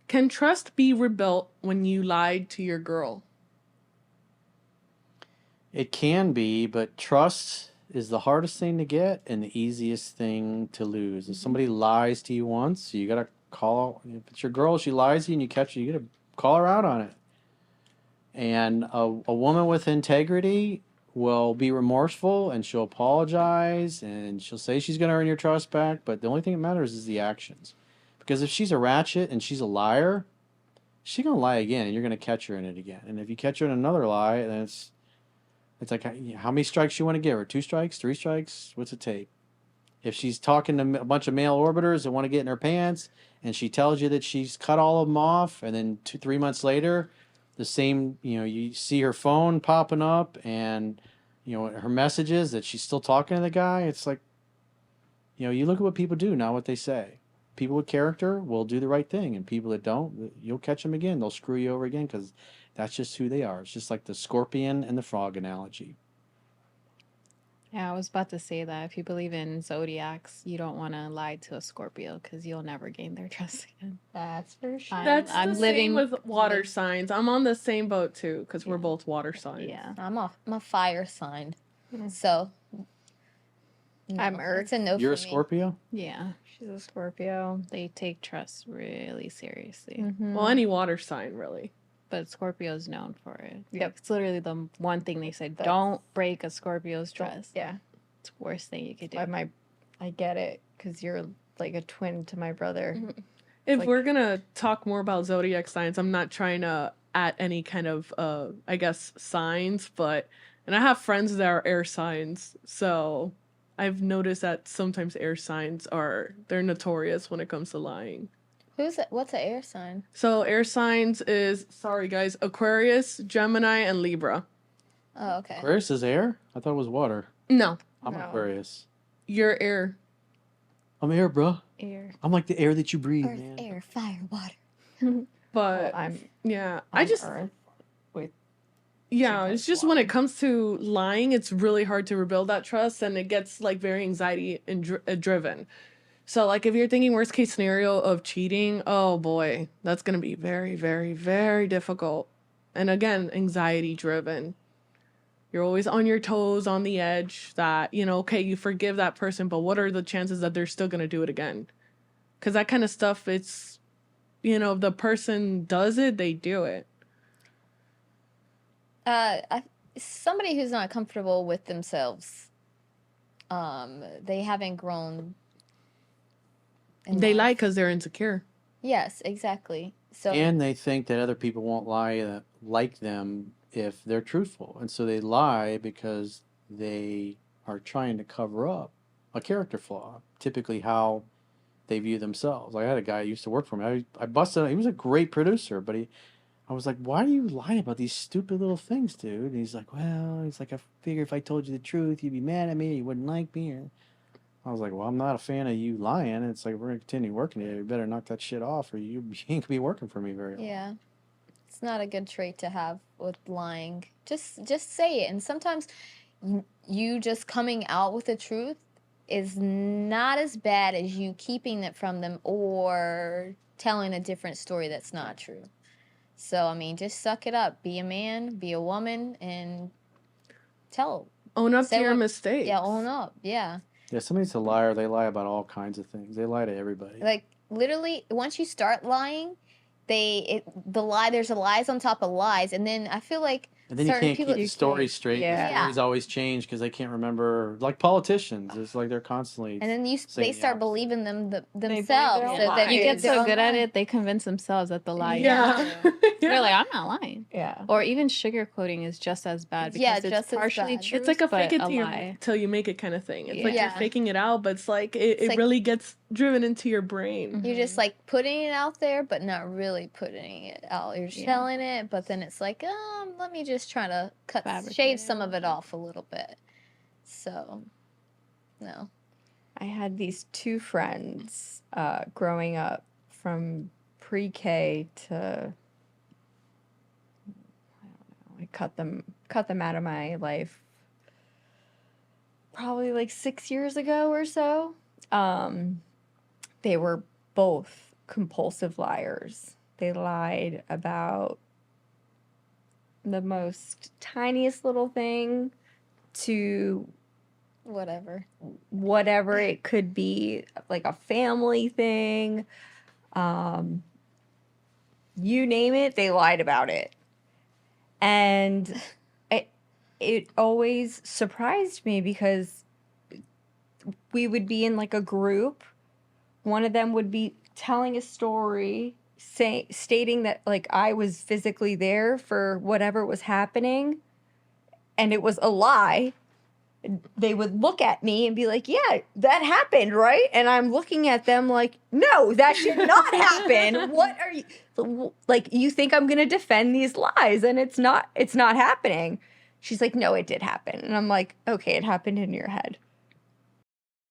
Can trust be rebuilt when you lied to your girl? It can be, but trust is the hardest thing to get and the easiest thing to lose. If somebody lies to you once, you gotta call. If it's your girl, she lies to you and you catch her, you gotta call her out on it. And a woman with integrity will be remorseful and she'll apologize and she'll say she's gonna earn your trust back. But the only thing that matters is the actions. Because if she's a ratchet and she's a liar, she's gonna lie again, and you're gonna catch her in it again. And if you catch her in another lie, then it's like how many strikes you want to give her? 2 strikes, 3 strikes? What's it take? If she's talking to a bunch of male orbiters that want to get in her pants, and she tells you that she's cut all of them off, and then 2, 3 months later, the same you see her phone popping up, and her messages that she's still talking to the guy. It's like you look at what people do, not what they say. People with character will do the right thing, and people that don't, you'll catch them again. They'll screw you over again because that's just who they are. It's just like the scorpion and the frog analogy. Yeah, I was about to say that if you believe in zodiacs, you don't want to lie to a Scorpio because you'll never gain their trust again. That's for sure. I'm living with water signs. I'm on the same boat too because we're both water signs. Yeah, I'm a fire sign, so no, I'm Earth. It's a no. You're for a me. Scorpio? Yeah, She's a Scorpio. they take trust really seriously. Well, any water sign really. But Scorpio's known for it. Yep. It's literally the one thing they said, That's- don't break a Scorpio's trust. Yeah, It's the worst thing you could do. I get it because you're like a twin to my brother. If we're gonna talk more about zodiac signs, I'm not trying to add any kind of I guess signs, and I have friends that are air signs, so I've noticed that sometimes air signs they're notorious when it comes to lying. What's an air sign? So air signs is, sorry guys, Aquarius, Gemini, and Libra. Oh, okay. Aquarius is air? I thought it was water. No, I'm No. Aquarius. you're air. I'm air, bro. Air. I'm like the air that you breathe, Earth, man. air, fire, water. But I'm I just Earth. yeah, Sometimes it's just when it comes to lying, it's really hard to rebuild that trust, and it gets like very anxiety and driven. So like if you're thinking worst case scenario of cheating, oh boy, that's gonna be very, very, very difficult. And again, anxiety driven. You're always on your toes, on the edge that, okay, you forgive that person, but what are the chances that they're still gonna do it again? Because that kind of stuff, it's, if the person does it, they do it. Somebody who's not comfortable with themselves. They haven't grown. They lie because they're insecure. Yes, exactly. So And they think that other people won't lie like them if they're truthful. And so they lie because they are trying to cover up a character flaw, typically how they view themselves. Like I had a guy who used to work for me. I busted him. He was a great producer, but I was like, why do you lie about these stupid little things, dude? And he's like, I figure if I told you the truth, you'd be mad at me, or you wouldn't like me. Or I was like, well, I'm not a fan of you lying. It's like, we're going to continue working here. You better knock that shit off, or you ain't going to be working for me very long. yeah, it's not a good trait to have with lying. Just say it. And sometimes you just coming out with the truth is not as bad as you keeping it from them or telling a different story that's not true. So, I mean, just suck it up. Be a man, be a woman, and Own up to say your what- mistakes. Yeah, own up. Yeah. Yeah, somebody's a liar. They lie about all kinds of things. They lie to everybody. Like, literally, once you start lying, there's lies on top of lies. And then I feel like And then you certain can't keep people, the story straight. Yeah. The stories always change because they can't remember. Like politicians, it's like they're constantly. and then they saying the start opposite. believing They themselves. believe so their that You get their so own good at lie. it, they convince themselves that the lie. Yeah. They're like, I'm not lying. Yeah. Or even sugarcoating is just as bad because Yeah, it's just as partially bad. true, It's like a fake it but till till you make it kind of thing. It's like Yeah. you're faking it out, but it's like it like- really gets driven into your brain. You're just like putting it out there, but not really putting it out. You're just Yeah. telling it, but then it's like, let me just try to Fabricate shave it. some of it off a little bit. So, no. I had these 2 friends growing up from pre-K to I don't know. I cut them out of my life probably like 6 years ago or so. They were both compulsive liars. They lied about the most tiniest little thing to whatever it could be, like a family thing. You name it, they lied about it. And it always surprised me because we would be in like a group. One of them would be telling a story, stating that like I was physically there for whatever was happening, and it was a lie. They would look at me and be like, yeah, that happened, right? And I'm looking at them like, no, that did not happen. What are you, like, you think I'm going to defend these lies, and it's not happening. She's like, no, it did happen. And I'm like, okay, it happened in your head.